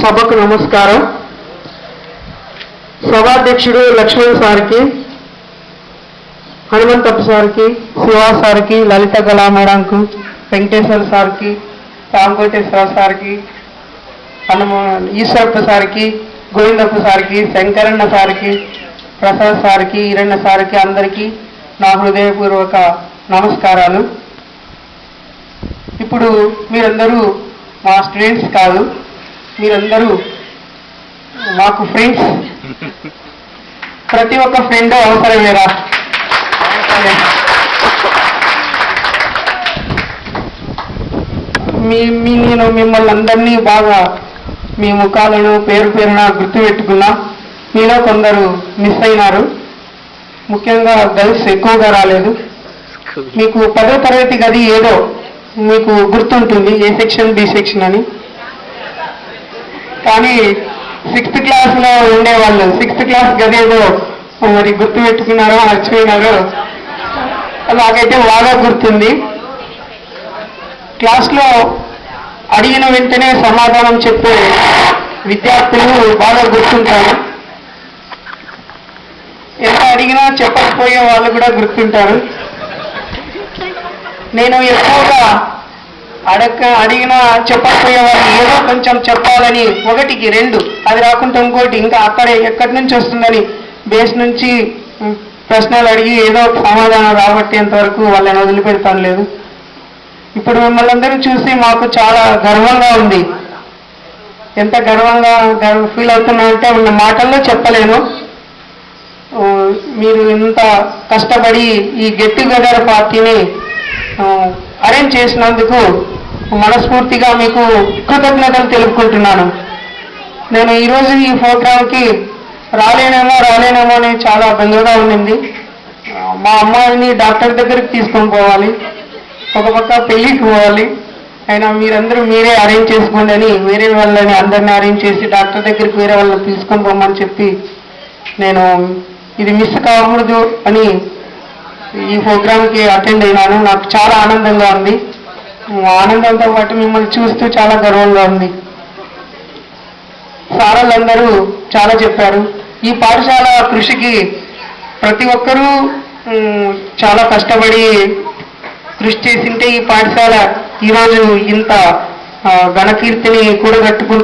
సభకు నమస్కారం. సభాధ్యక్షుడు లక్ష్మణ్ సార్కి, హనుమంతప్ప సార్కి, శివా సార్కి, లలిత కళా మేడంకు, వెంకటేశ్వర సార్కి, రామకోటేశ్వర సార్కి, ఈశ్వరప్ప సార్కి, గోవిందప్ప సార్కి, శంకరన్న సార్కి, ప్రసాద్ సార్కి, ఈరన్న సార్కి అందరికీ నా హృదయపూర్వక నమస్కారాలు. ఇప్పుడు మీరందరూ మా స్టూడెంట్స్ కాదు, మీరందరూ మాకు ఫ్రెండ్స్. ప్రతి ఒక్క ఫ్రెండ్ అవసరమేరా. నేను మిమ్మల్ని అందరినీ బాగా మీ ముఖాలను పేరు పేరున గుర్తుపెట్టుకున్నా. మీలో కొందరు మిస్ అయినారు, ముఖ్యంగా గర్ల్స్ ఎక్కువగా రాలేదు. మీకు 10వ తరగతి గది ఏదో మీకు గుర్తుంటుంది, ఏ సెక్షన్ బి సెక్షన్ అని. కానీ 6th క్లాస్లో ఉండేవాళ్ళు 6th క్లాస్ గది ఏదో మరి గుర్తుపెట్టుకున్నారో మర్చిపోయినారో నాకైతే బాగా గుర్తుంది. క్లాస్లో అడిగిన వెంటనే సమాధానం చెప్పే విద్యార్థులు బాగా గుర్తుంటారు. ఎంత అడిగినా చెప్పకపోయే వాళ్ళు కూడా గుర్తుంటారు. నేను ఎక్కువగా అడిగినా చెప్పకపోయే వాళ్ళు ఏదో కొంచెం చెప్పాలని, 1కి 2 అది రాకుండా ఇంకోటి ఇంకా అక్కడే ఎక్కడి నుంచి వస్తుందని బేస్ నుంచి ప్రశ్నలు అడిగి ఏదో సమాధానం రాబట్టేంత వరకు వాళ్ళని వదిలిపెడతాను లేదు. ఇప్పుడు మిమ్మల్ని అందరూ చూసి మాకు చాలా గర్వంగా ఉంది. ఎంత గర్వంగా ఫీల్ అవుతున్నా అంటే ఉన్న మాటల్లో చెప్పలేను. మీరు ఇంత కష్టపడి ఈ గెట్ టుగెదర్ పార్టీని అరేంజ్ చేసినందుకు మనస్ఫూర్తిగా మీకు కృతజ్ఞతలు తెలుపుకుంటున్నాను. నేను ఈరోజు ఈ ప్రోగ్రాంకి రాలేనేమో అని చాలా బెంగగా ఉండింది. మా అమ్మాయిని డాక్టర్ దగ్గరికి తీసుకొని పోవాలి, ఒక పక్క పెళ్ళికి పోవాలి. అయినా మీరందరూ మీరే అరేంజ్ చేసుకోండి అని వేరే వాళ్ళని అందరినీ అరేంజ్ చేసి డాక్టర్ దగ్గరికి వేరే వాళ్ళని తీసుకొని పోమని చెప్పి నేను ఇది మిస్ కాకూడదు అని ఈ ప్రోగ్రాంకి అటెండ్ అయినాను. నాకు చాలా ఆనందంగా ఉంది. ఆనందంతో పాటు మిమ్మల్ని చూస్తూ చాలా గర్వంగా ఉంది. సారాలందరూ చాలా చెప్పారు. ఈ పాఠశాల కృషికి ప్రతి ఒక్కరూ చాలా కష్టపడి కృషి చేసింటే ఈ పాఠశాల ఈరోజు ఇంత ఘనకీర్తిని కూడగట్టుకుంటూ